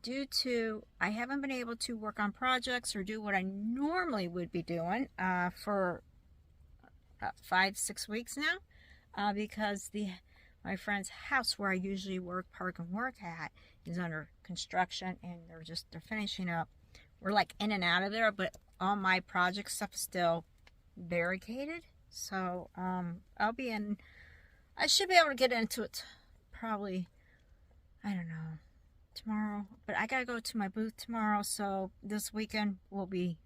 due to I haven't been able to work on projects or do what I normally would be doing for 5-6 weeks now, because my friend's house where I usually park and work at is under construction, and they're finishing up. We're like in and out of there, but all my project stuff is still barricaded. So I should be able to get into it probably, I don't know, tomorrow. But I gotta go to my booth tomorrow, so this weekend we'll be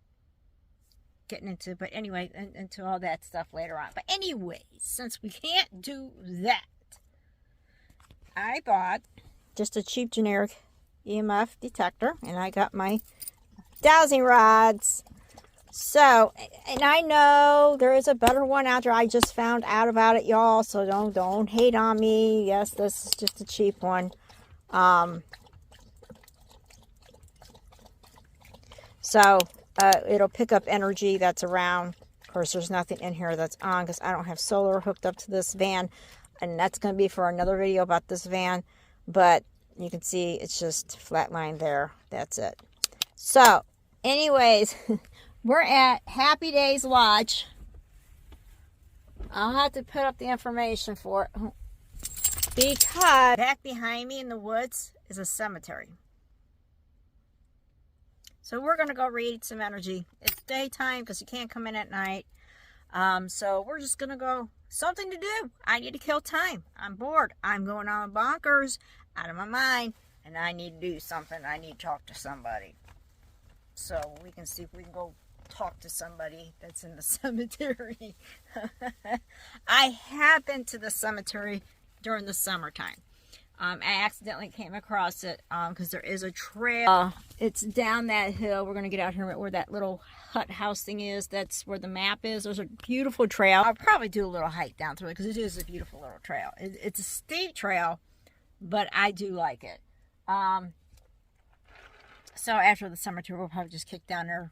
getting into, but anyway, into all that stuff later on. But anyways, since we can't do that, I bought just a cheap generic EMF detector, and I got my dowsing rods. So, and I know there is a better one out there. I just found out about it, y'all, so don't hate on me. Yes, this is just a cheap one. It'll pick up energy that's around. Of course, there's nothing in here that's on because I don't have solar hooked up to this van, and that's going to be for another video about this van. But you can see it's just flatline there. That's it. So, anyways, we're at Happy Days Lodge. I'll have to put up the information for it, because back behind me in the woods is a cemetery. So we're going to go read some energy. It's daytime because you can't come in at night. So we're just going to go. Something to do. I need to kill time. I'm bored. I'm going on bonkers, out of my mind, and I need to do something. I need to talk to somebody. So we can see if we can go talk to somebody that's in the cemetery. I have been to the cemetery during the summertime. I accidentally came across it because there is a trail. It's down that hill. We're going to get out here where that little hut house thing is. That's where the map is. There's a beautiful trail. I'll probably do a little hike down through it because it is a beautiful little trail. It's a steep trail, but I do like it. So after the cemetery, we'll probably just kick down there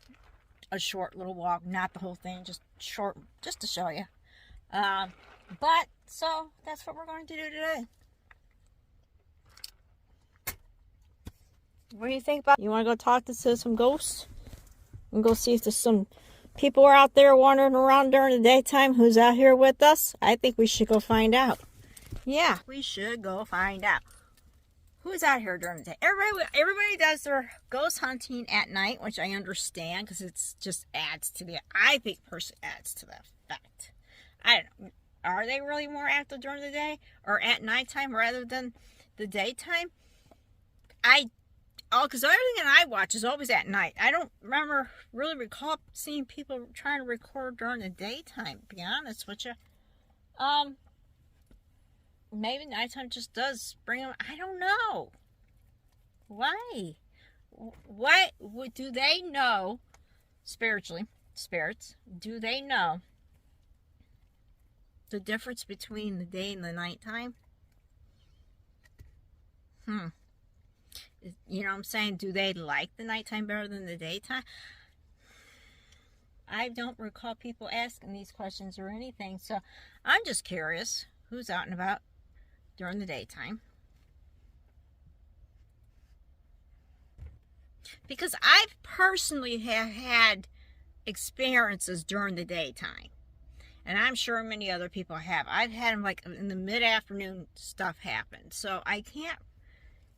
a short little walk. Not the whole thing, just short, just to show you. But, so that's what we're going to do today. What do you think about? You want to go talk to some ghosts? And go see if there's some people are out there wandering around during the daytime who's out here with us? I think we should go find out. Yeah, we should go find out. Who's out here during the day? Everybody does their ghost hunting at night, which I understand because it's just adds to the, I think personally adds to the effect. I don't know. Are they really more active during the day or at nighttime rather than the daytime? Because everything that I watch is always at night. I don't really recall seeing people trying to record during the daytime, to be honest with you. Maybe nighttime just does bring them. I don't know. Why? What do they know spiritually? Spirits, do they know the difference between the day and the nighttime? You know what I'm saying? Do they like the nighttime better than the daytime? I don't recall people asking these questions or anything. So I'm just curious who's out and about during the daytime. Because I personally have had experiences during the daytime. And I'm sure many other people have. I've had them like in the mid-afternoon stuff happen. So I can't,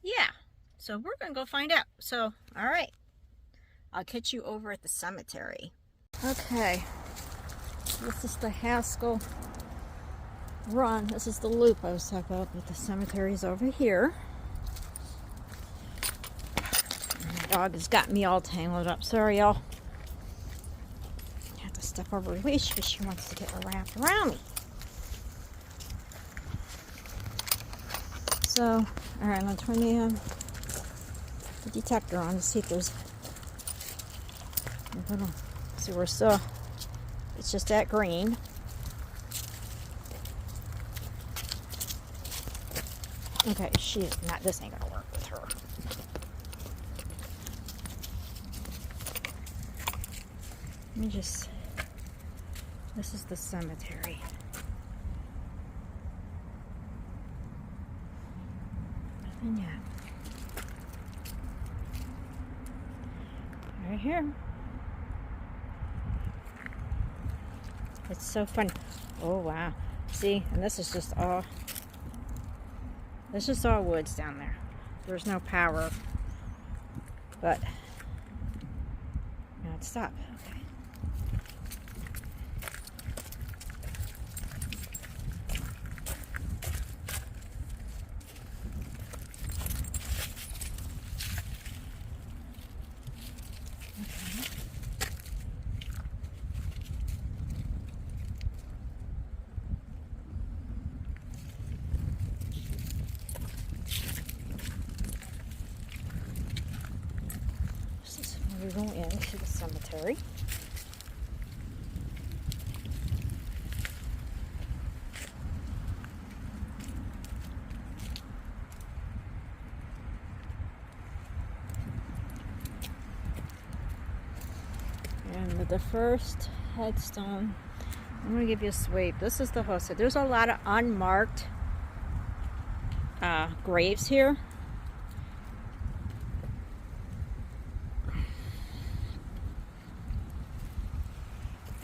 yeah. So we're going to go find out. So, all right. I'll catch you over at the cemetery. Okay. This is the Haskell Run. This is the loop I was talking about, but the cemetery is over here. My dog has got me all tangled up. Sorry, y'all. I have to step over the leash because she wants to get wrapped around me. So, all right, I'm going to turn the detector on to see if there's, see, we're still, it's just at green. Okay, she's not, this ain't gonna work with her. Let me just, this is the cemetery. Nothing yet. here. It's so fun. Oh wow. See, and this is just all woods down there. There's no power. But now it's stopped. Okay. We go into the cemetery. And the first headstone, I'm going to give you a sweep. This is the host. There's a lot of unmarked graves here.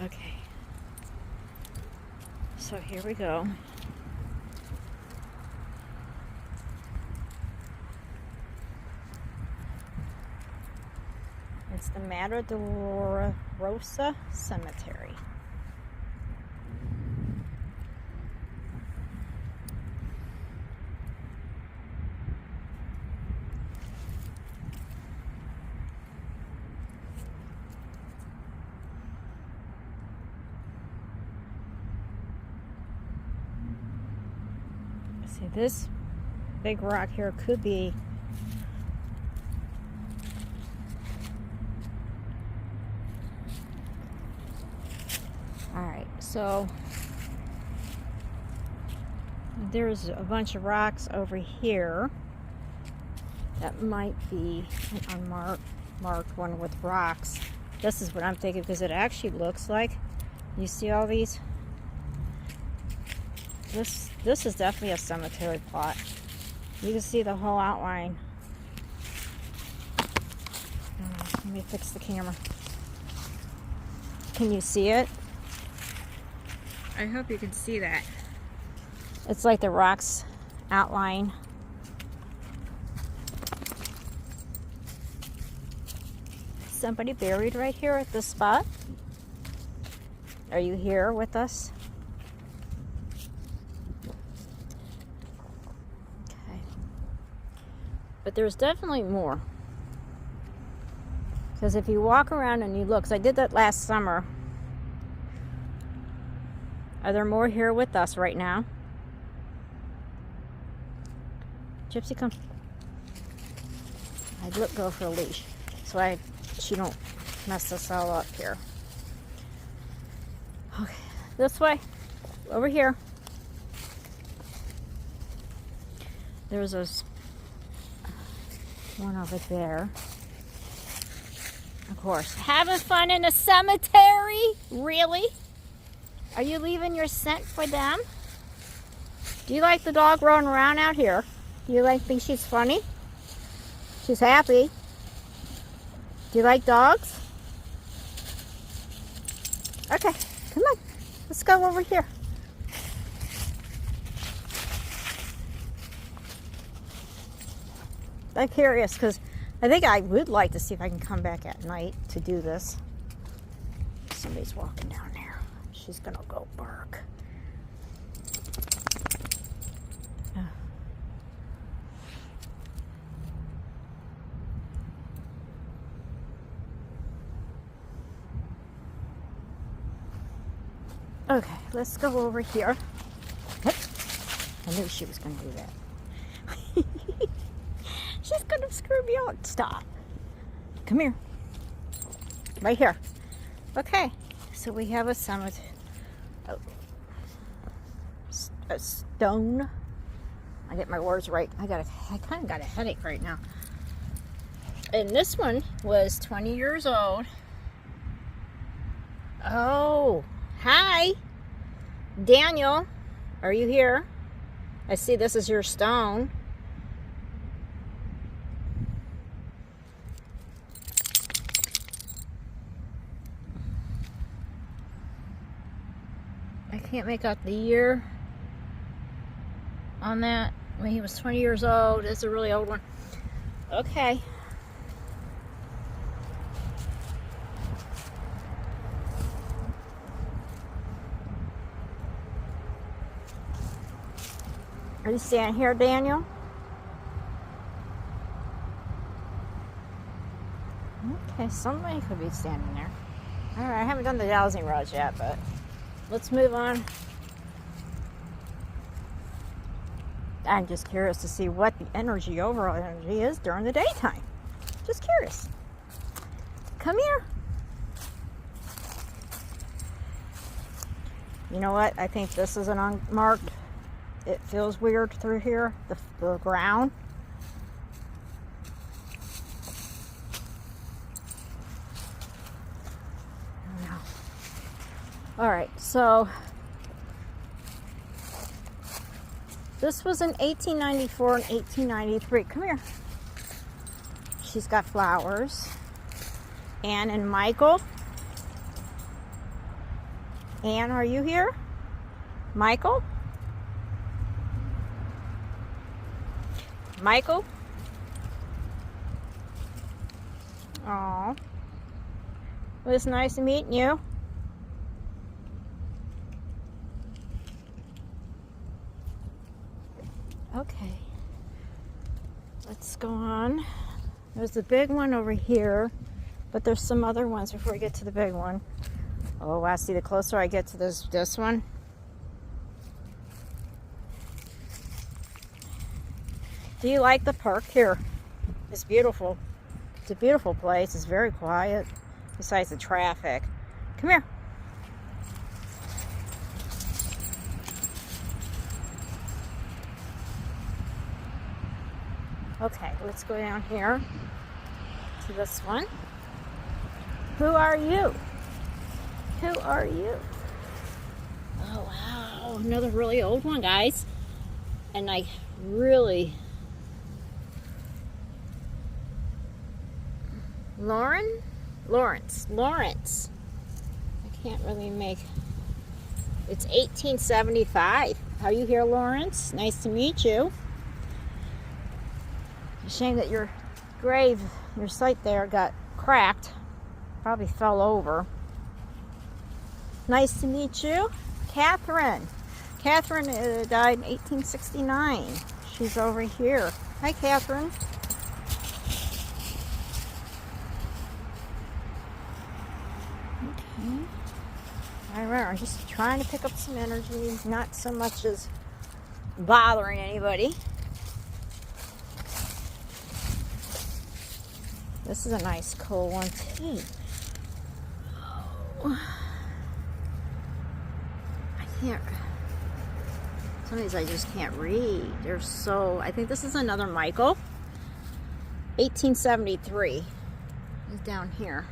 Okay, so here we go. It's the Mater Delorosa Cemetery. See, this big rock here could be alright, so there's a bunch of rocks over here that might be an unmarked one with rocks. This is what I'm thinking, because it actually looks like, you see all these? This is definitely a cemetery plot. You can see the whole outline. Let me fix the camera. Can you see it? I hope you can see that. It's like the rocks outline. Somebody buried right here at this spot? Are you here with us? But there's definitely more. Because if you walk around and you look, because I did that last summer. Are there more here with us right now? Gypsy, come. I'd go for a leash. So she don't mess us all up here. Okay, this way. Over here. There's a one over there. Of course. Having fun in a cemetery? Really? Are you leaving your scent for them? Do you like the dog running around out here? Do you think she's funny? She's happy. Do you like dogs? Okay, come on. Let's go over here. I'm curious because I think I would like to see if I can come back at night to do this. Somebody's walking down there. She's gonna go bark. Okay, let's go over here. I knew she was gonna do that. She's gonna screw me out. Stop. Come here. Right here. Okay. So we have a summit. Oh. A stone. I get my words right. I kind of got a headache right now. And this one was 20 years old. Oh, hi. Daniel, are you here? I see this is your stone. can't make out the year on that. When he was 20 years old. It's a really old one. Okay. Are you standing here, Daniel? Okay, somebody could be standing there. Alright, I haven't done the dowsing rods yet, but let's move on. I'm just curious to see what the energy, overall energy is during the daytime. Just curious. Come here. You know what? I think this is an unmarked. It feels weird through here, the ground. I don't know. All right, so this was in 1894 and 1893. Come here. She's got flowers. Anne and Michael. Anne, are you here? Michael? Michael? Aw. It was nice meeting you. Okay. Let's go on. There's the big one over here, but there's some other ones before we get to the big one. Oh, I see. The closer I get to this one. Do you like the park here? It's beautiful. It's a beautiful place. It's very quiet, besides the traffic. Come here. Okay, let's go down here to this one. Who are you? Who are you? Oh, wow. Another really old one, guys. And I really... Lawrence. I can't really make... It's 1875. Are you here, Lawrence? Nice to meet you. It's a shame that your grave, your site there got cracked. Probably fell over. Nice to meet you. Catherine. Catherine died in 1869. She's over here. Hi, Catherine. Okay. All right, I'm just trying to pick up some energy, not so much as bothering anybody. This is a nice cool one too. Oh. Some of these I just can't read. They're so... I think this is another Michael. 1873. He's down here.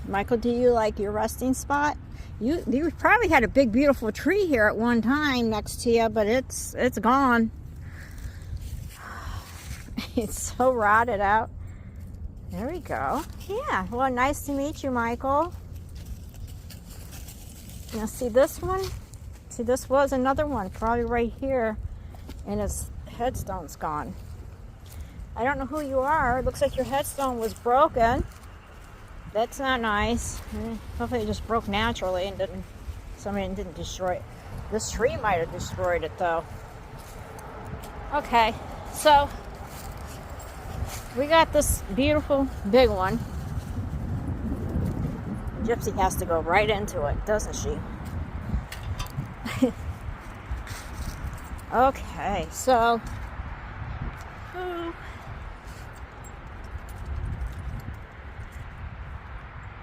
Michael, do you like your resting spot? You probably had a big beautiful tree here at one time next to you, but it's gone. It's so rotted out. There we go. Yeah, well, nice to meet you, Michael. Now, see this one? See, this was another one, probably right here, and his headstone's gone. I don't know who you are. It looks like your headstone was broken. That's not nice. Hopefully it just broke naturally and somebody didn't destroy it. This tree might have destroyed it, though. Okay, so... we got this beautiful big one. Gypsy has to go right into it, doesn't she? Okay, so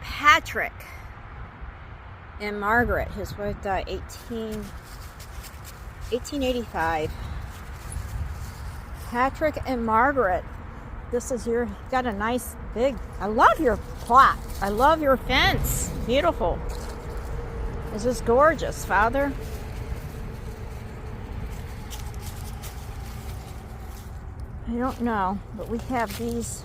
Patrick and Margaret, his wife died 1885. Patrick and Margaret. This is your, got a nice big, I love your plot. I love your fence. Beautiful. This is gorgeous, Father. I don't know, but we have these.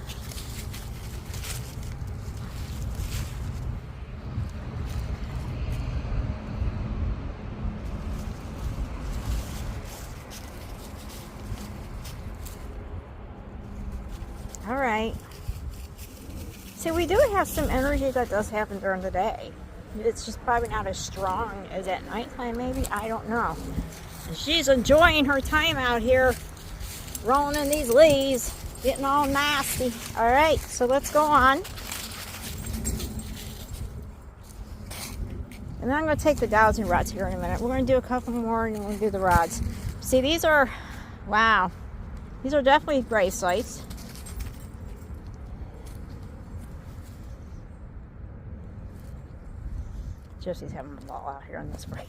All right. See, we do have some energy that does happen during the day. It's just probably not as strong as at nighttime, maybe. I don't know. And she's enjoying her time out here, rolling in these leaves, getting all nasty. All right, so let's go on. And then I'm going to take the dowsing rods here in a minute. We're going to do a couple more and then we'll do the rods. See, these are, wow, these are definitely grave sites. Jesse's having a ball out here in the spray.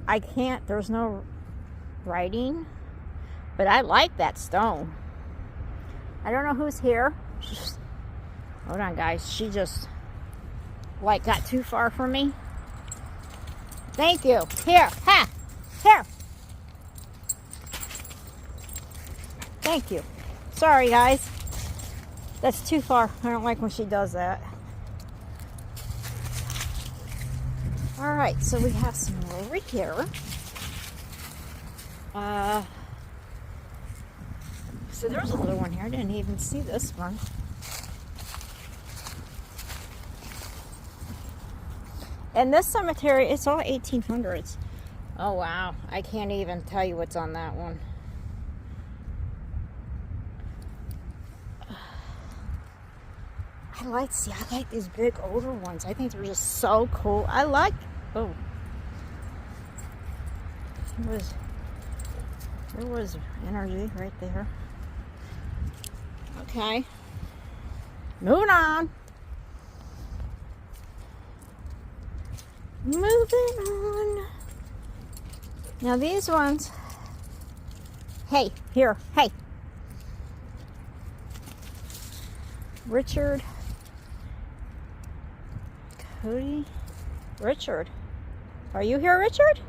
I can't, there's no writing, but I like that stone. I don't know who's here. Hold on, guys. She just, like, got too far from me. Thank you. Here, ha, here. Thank you. Sorry, guys. That's too far. I don't like when she does that. All right, so we have some more over here. So there's another one here. I didn't even see this one. And this cemetery, it's all 1800s. Oh, wow. I can't even tell you what's on that one. I like these big older ones. I think they're just so cool. I like, oh. There was energy right there. Okay. Moving on. Moving on. Now these ones. Hey, here, hey. Richard. Cody. Richard. Are you here, Richard?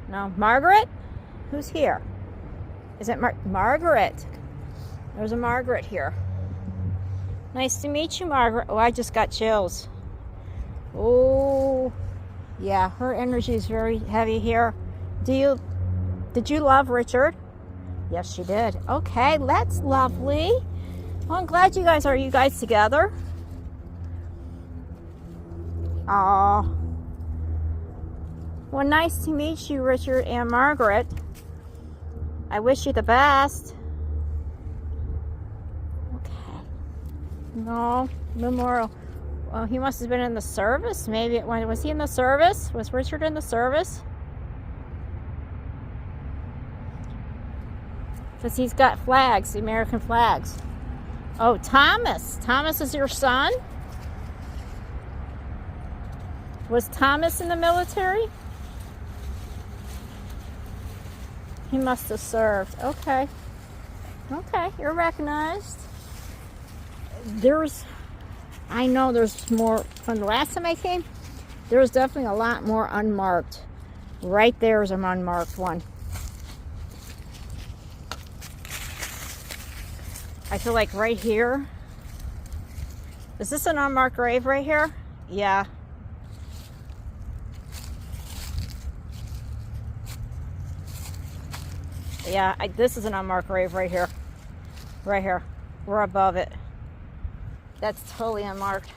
No. Margaret? Who's here? Is it Margaret? There's a Margaret here. Nice to meet you, Margaret. Oh, I just got chills. Oh, yeah, her energy is very heavy here. Did you love Richard? Yes, she did. Okay, that's lovely. Well, I'm glad you guys together? Aw. Well, nice to meet you, Richard and Margaret. I wish you the best. Okay. No, memorial. Well, he must have been in the service. Maybe was he in the service? Was Richard in the service? Because he's got flags, the American flags. Oh, Thomas. Thomas is your son? Was Thomas in the military? He must have served. Okay. Okay, you're recognized. I know there's more from the last time I came. There's definitely a lot more unmarked. Right there is an unmarked one. I feel like right here. Is this an unmarked grave right here? Yeah. Yeah, this is an unmarked grave right here. Right here. We're above it. That's totally unmarked.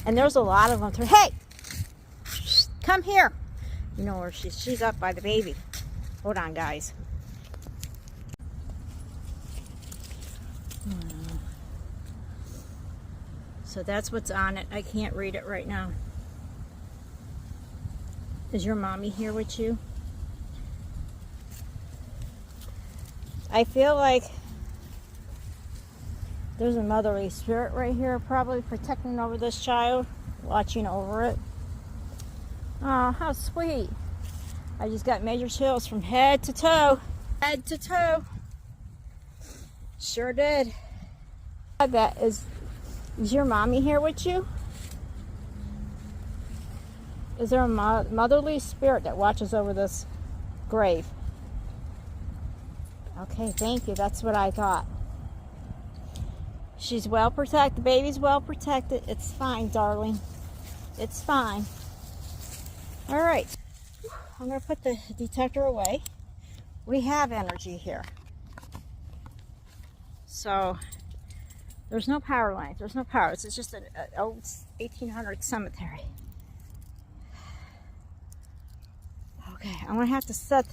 And there's a lot of them. Hey! Come here! You know where she's up by the baby. Hold on, guys. So that's what's on it. I can't read it right now. Is your mommy here with you? I feel like there's a motherly spirit right here, probably protecting over this child, watching over it. Oh, how sweet. I just got major chills from head to toe. Head to toe. Sure did. I bet is your mommy here with you? Is there a motherly spirit that watches over this grave? Okay, thank you. That's what I thought. She's well protected. The baby's well protected. It's fine, darling. It's fine. All right. I'm going to put the detector away. we have energy here. So there's no power lines. There's no power. It's just an old 1800 cemetery. Okay, I'm gonna have to set.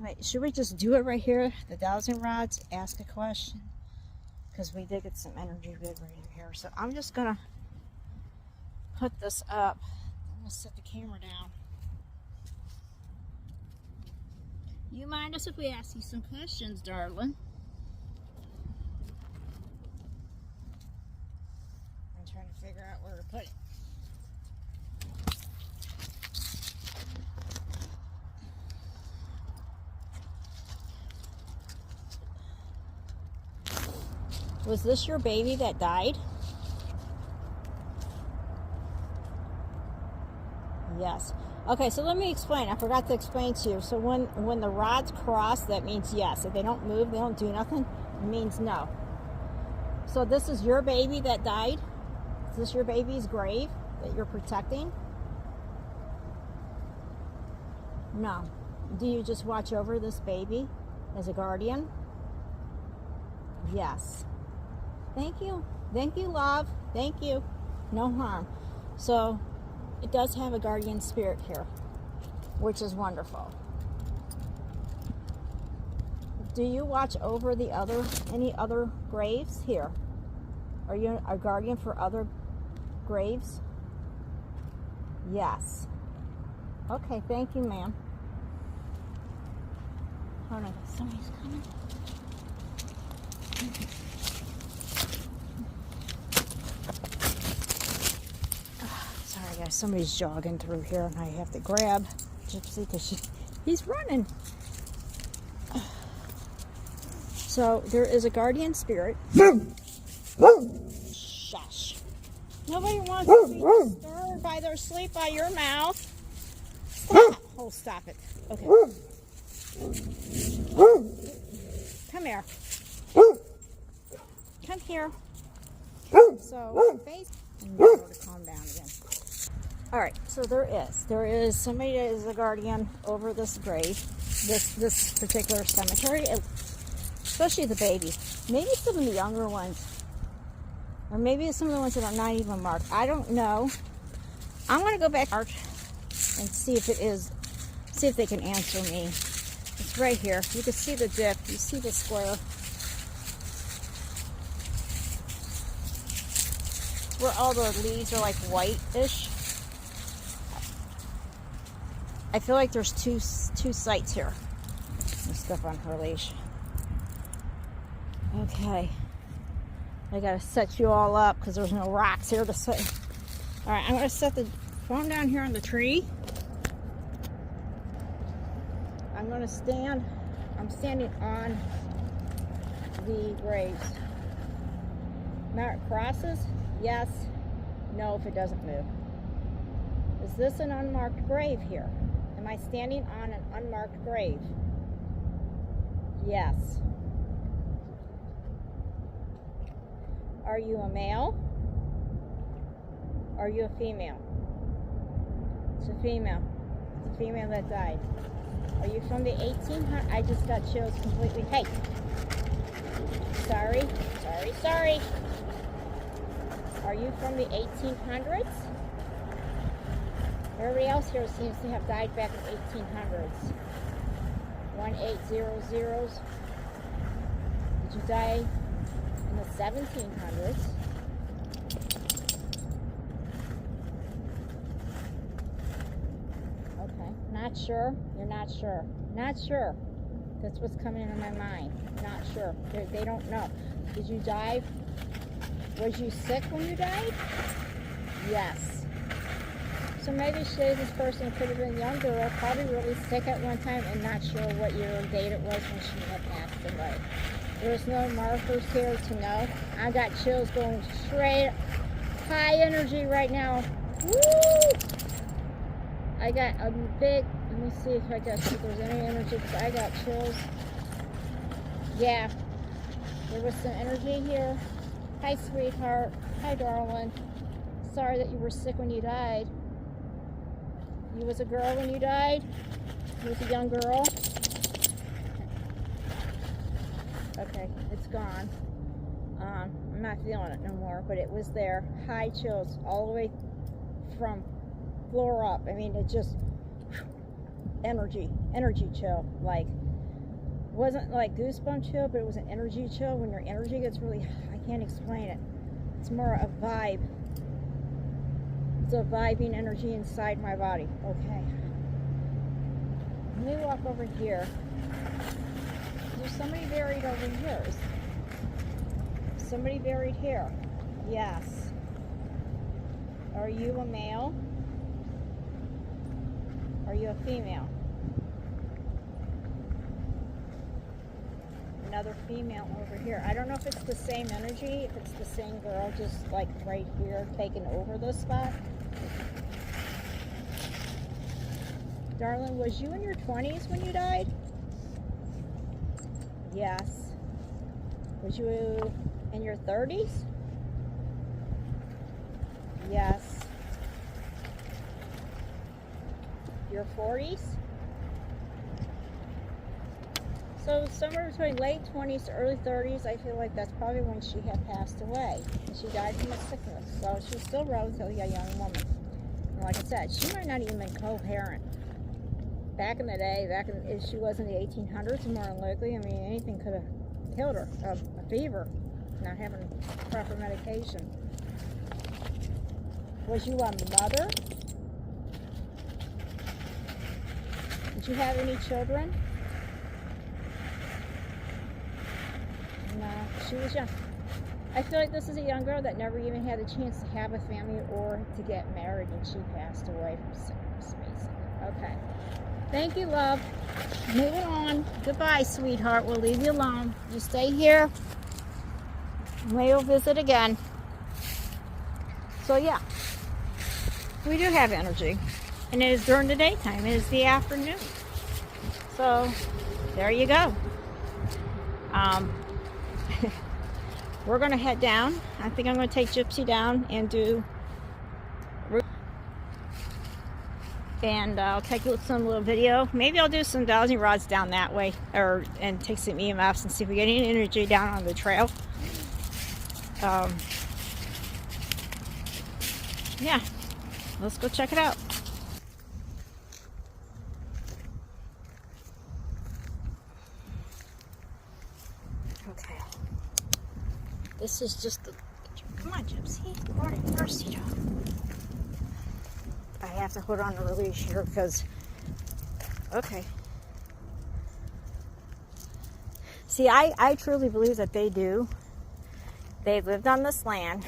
Wait, should we just do it right here? The dowsing rods. Ask a question, because we did get some energy right here. So I'm just gonna put this up. I'm gonna set the camera down. You mind us if we ask you some questions, darling? I'm trying to figure out where to put it. Was this your baby that died? Yes. Okay, so let me explain. I forgot to explain to you. So when the rods cross, that means yes. If they don't move, they don't do nothing, it means no. So this is your baby that died? Is this your baby's grave that you're protecting? No. Do you just watch over this baby as a guardian? Yes. Thank you. Thank you, love. Thank you. No harm. So it does have a guardian spirit here, which is wonderful. Do you watch over any other graves here? Are you a guardian for other graves? Yes. Okay, thank you, ma'am. Hold on, somebody's coming. Sorry guys, somebody's jogging through here and I have to grab Gypsy because he's running. So there is a guardian spirit. Shush. Nobody wants to be disturbed by their sleep by your mouth. Stop. Oh, stop it. Okay. Come here. Come here. So, face. And now to calm down again. Alright, so there is somebody that is a guardian over this grave, this particular cemetery, especially the baby. Maybe some of the younger ones, or maybe some of the ones that are not even marked. I don't know. I'm going to go back and see if they can answer me. It's right here. You can see the dip. You see the square. Where all the leaves are like white-ish. I feel like there's two sites here. There's stuff on her leash. Okay. I gotta set you all up because there's no rocks here to set. Alright, I'm gonna set the phone down here on the tree. I'm standing on the graves. Now it crosses? Yes. No, if it doesn't move. Is this an unmarked grave here? Am I standing on an unmarked grave? Yes. Are you a male? Are you a female? It's a female. It's a female that died. Are you from the 1800s? I just got chills completely. Hey! Sorry. Are you from the 1800s? Everybody else here seems to have died back in 1800s. 1800s. Did you die in the 1700s? Okay, not sure. You're not sure. Not sure. That's what's coming into my mind. Not sure. They don't know. Did you die? Was you sick when you died? Yes. So maybe this person could have been younger or probably really sick at one time and not sure what year or date it was when she had passed away. There's no markers here to know. I got chills going straight, high energy right now. Woo! I got a big, let me see if there's any energy, because I got chills. Yeah, there was some energy here. Hi, sweetheart. Hi, darling. Sorry that you were sick when you died. You was a girl when you died? You was a young girl? Okay, it's gone. I'm not feeling it no more, but it was there. High chills all the way from floor up. I mean, it just, energy chill. Like, wasn't like goosebump chill, but it was an energy chill. When your energy gets really, I can't explain it. It's more a vibe. It's a vibing energy inside my body. Okay. Let me walk over here. There's somebody buried over here. Is somebody buried here? Yes. Are you a male? Are you a female? Another female over here. I don't know if it's the same energy, if it's the same girl, just like right here, taking over this spot. Darling, was you in your 20s when you died? Yes. Was you in your 30s? Yes. Your 40s? So somewhere between late 20s to early 30s, I feel like that's probably when she had passed away. And she died from a sickness. So she's still relatively a young woman. And like I said, she might not even been coherent. Back in the day, if she was in the 1800s, more than likely, I mean, anything could have killed her. A fever, not having proper medication. Was you a mother? Did you have any children? No, she was young. I feel like this is a young girl that never even had a chance to have a family or to get married, and she passed away from sickness, basically. Okay. Thank you, love. Moving on. Goodbye, sweetheart. We'll leave you alone. You stay here. We'll visit again. So, yeah. We do have energy. And it is during the daytime. It is the afternoon. So, there you go. We're going to head down. I think I'm going to take Gypsy down and do... And I'll take some little video. Maybe I'll do some dowsing rods down that way, and take some EMFs and see if we get any energy down on the trail. Yeah, let's go check it out. Okay, this is just the. Come on, Gypsy. Good morning, thirsty dog. I have to hold on to release here because, okay. See, I truly believe that they do. They lived on this land.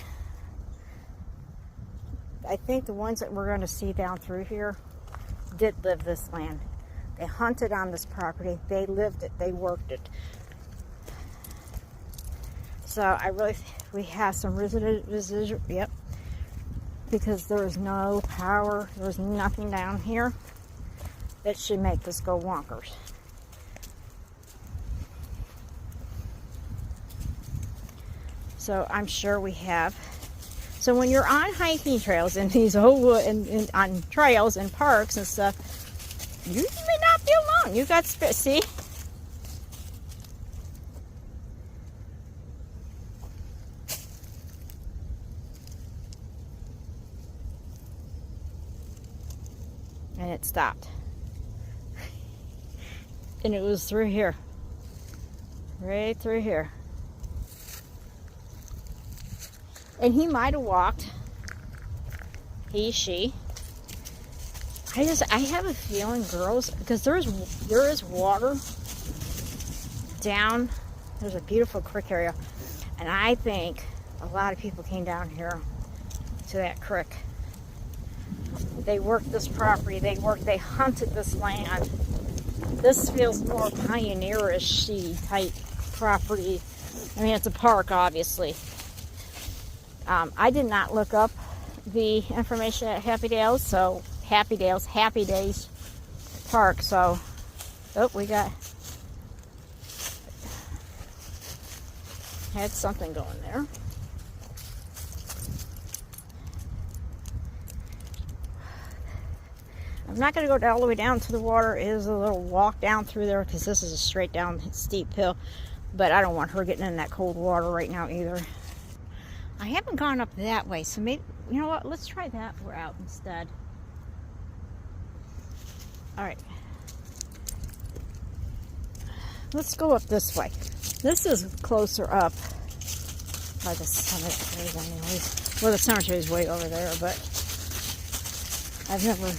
I think the ones that we're going to see down through here did live this land. They hunted on this property. They lived it. They worked it. So we have some residual, yep. Because there is no power, there's nothing down here that should make this go wonkers. So I'm sure we have. So when you're on hiking trails and these on trails and parks and stuff, you may not be alone. You got space. See? And it stopped. And it was through here. Right through here. And he might have walked. He, she. I have a feeling, girls, because there is water down. There's a beautiful creek area. And I think a lot of people came down here to that creek. They worked this property. They hunted this land. This feels more pioneerish type property. I mean, it's a park, obviously. I did not look up the information at Happy Days Park. So, we had something going there. I'm not going to go all the way down to the water. It is a little walk down through there because this is a straight down steep hill. But I don't want her getting in that cold water right now either. I haven't gone up that way, so maybe, you know what, let's try that route instead. All right. Let's go up this way. This is closer up by the cemetery anyways. Well, the cemetery is way over there, but I've never...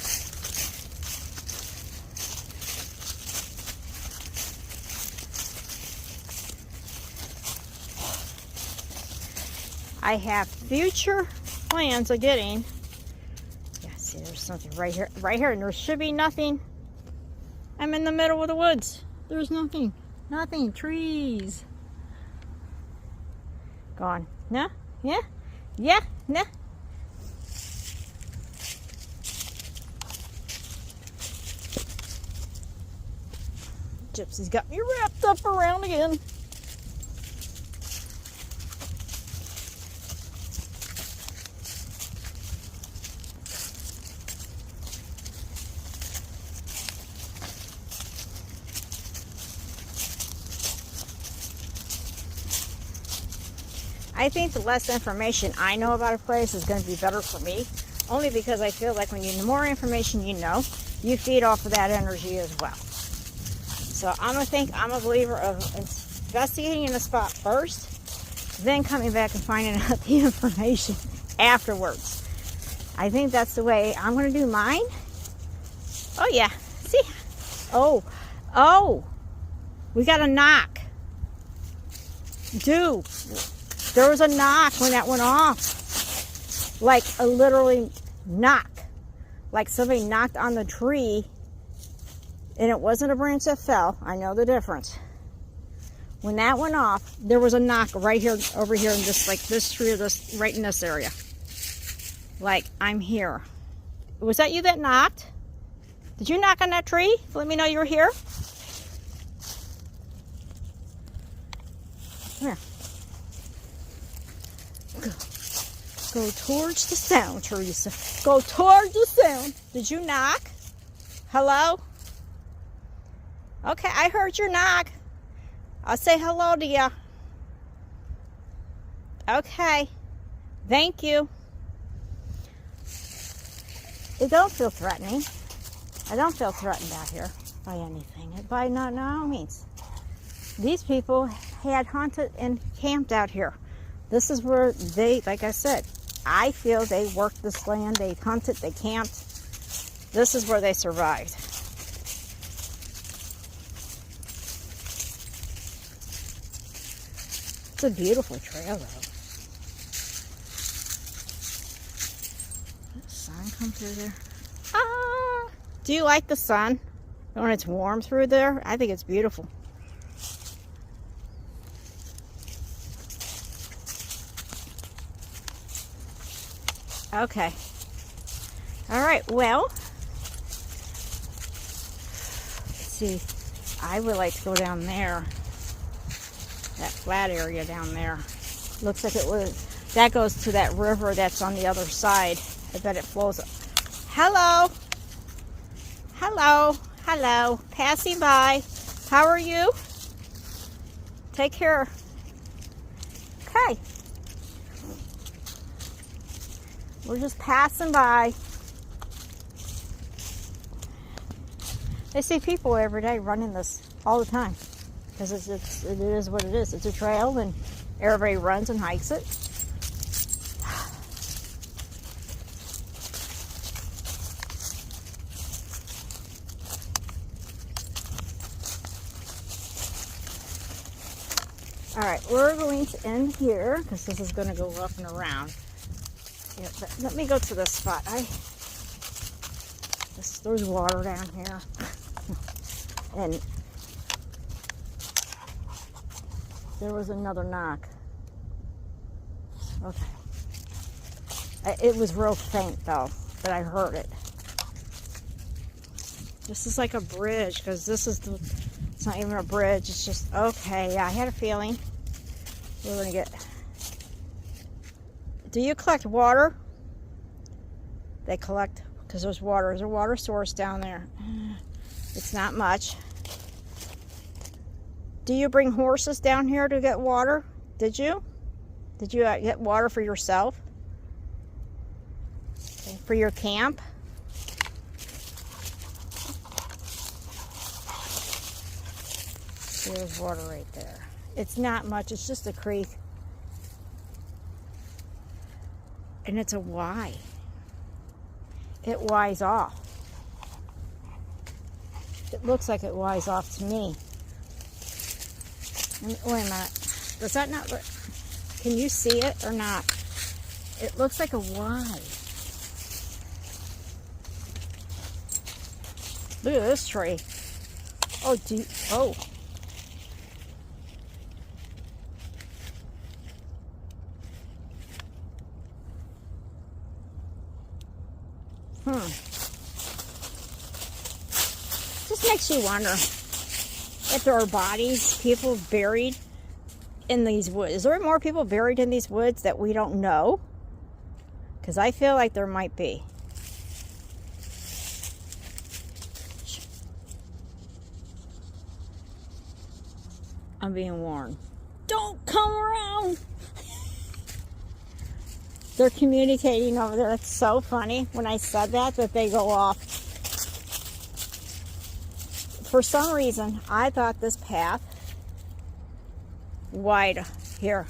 I have future plans of getting... Yeah, see, there's something right here, and there should be nothing. I'm in the middle of the woods. There's nothing. Nothing. Trees. Gone. No? Yeah? Yeah? No? Gypsy's got me wrapped up around again. I think the less information I know about a place is going to be better for me, only because I feel like when the more information you know, you feed off of that energy as well. So I'm a believer of investigating a spot first, then coming back and finding out the information afterwards. I think that's the way I'm going to do mine. Oh yeah, see? Oh, we got a knock. Dude. There was a knock when that went off. Like a literally knock. Like somebody knocked on the tree. And it wasn't a branch that fell. I know the difference. When that went off, there was a knock right here, over here, in just like this tree, or this, right in this area. Like, I'm here. Was that you that knocked? Did you knock on that tree? Let me know you were here. Here. Go towards the sound, Teresa. Go towards the sound. Did you knock? Hello? Okay, I heard your knock. I'll say hello to you. Okay. Thank you. It don't feel threatening. I don't feel threatened out here by anything. By no means. These people had hunted and camped out here. This is where they, like I said, I feel they worked this land. They hunted, they camped. This is where they survived. It's a beautiful trail, though. Did the sun come through there? Ah! Do you like the sun when it's warm through there? I think it's beautiful. Okay. All right, well, let's see. I would like to go down there. That flat area down there. Looks like it was, that goes to that river that's on the other side. I bet it flows up. Hello. Hello. Hello. Passing by. How are you? Take care. Okay. We're just passing by. I see people every day running this all the time because it is what it is. It's a trail and everybody runs and hikes it. All right, we're going to end here because this is going to go up and around. Yeah, let me go to this spot. There's water down here. And there was another knock. Okay. It was real faint though, but I heard it. This is like a bridge because it's not even a bridge. It's just, okay, yeah, I had a feeling we were going to get... Do you collect water? They collect because there's water. There's a water source down there. It's not much. Do you bring horses down here to get water? Did you? Did you get water for yourself? Okay, for your camp? There's water right there. It's not much. It's just a creek. And it's a Y. It Y's off. It looks like it Y's off to me. Wait a minute. Does that not look... Can you see it or not? It looks like a Y. Look at this tree. Oh, oh. Just makes you wonder if there are bodies, people buried in these woods. Is there more people buried in these woods that we don't know? Because I feel like there might be. I'm being warned. Don't come around! They're communicating over there. It's so funny when I said that they go off. For some reason, I thought this path wide here.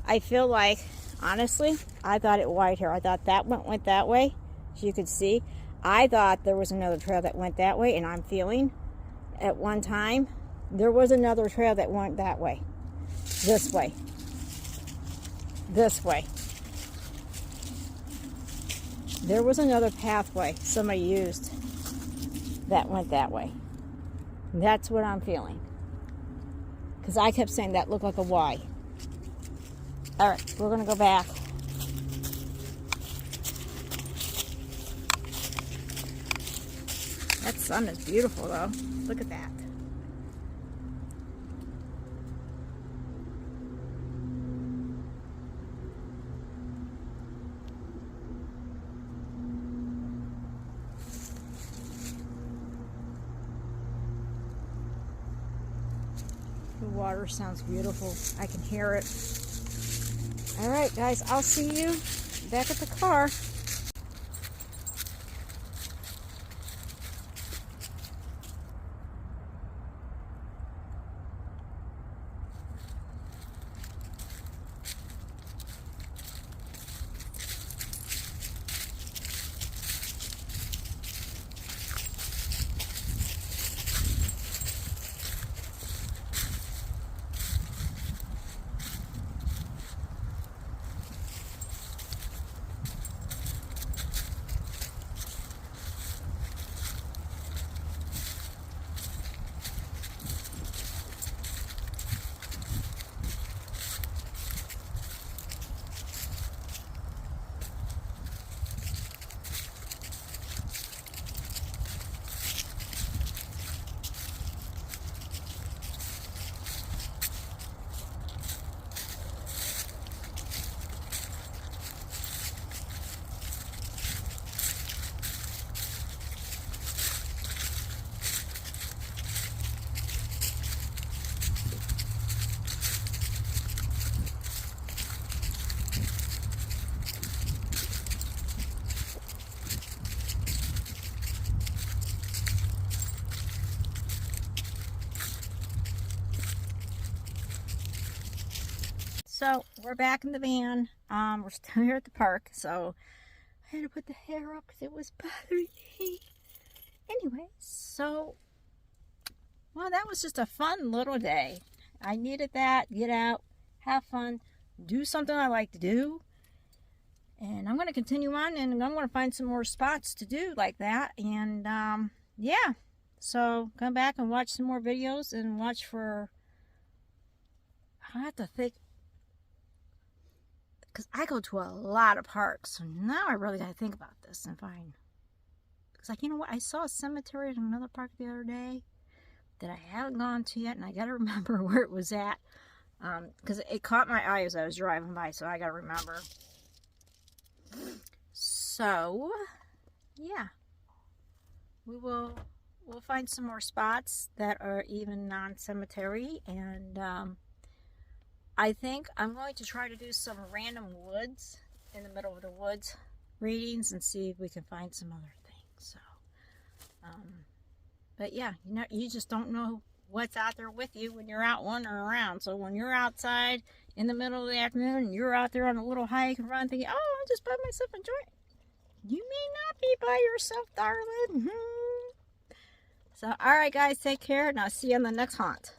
I feel like, honestly, I thought it wide here. I thought that went that way, as you could see. I thought there was another trail that went that way, and I'm feeling at one time there was another trail that went that way. This way. This way. There was another pathway somebody used that went that way. That's what I'm feeling. Because I kept saying that looked like a Y. Alright, we're going to go back. That sun is beautiful though. Look at that. The water sounds beautiful. I can hear it. All right, guys, I'll see you back at the car. So we're back in the van. We're still here at the park, so I had to put the hair up because it was bothering me. Anyway, so, well, that was just a fun little day. I needed that. Get out, have fun, do something I like to do. And I'm going to continue on, and I'm going to find some more spots to do like that. And, yeah. So come back and watch some more videos and watch for, I have to think, because I go to a lot of parks. So now I really got to think about this and find, because like, you know what, I saw a cemetery at another park the other day that I haven't gone to yet, and I got to remember where it was at, because it caught my eye as I was driving by, so I got to remember. So, yeah, we'll find some more spots that are even non-cemetery, and I think I'm going to try to do some random woods in the middle of the woods readings and see if we can find some other things. So, but yeah, you just don't know what's out there with you when you're out wandering around. So when you're outside in the middle of the afternoon and you're out there on a little hike and run, thinking, "Oh, I'm just by myself enjoying," you may not be by yourself, darling. So, all right, guys, take care, and I'll see you on the next haunt.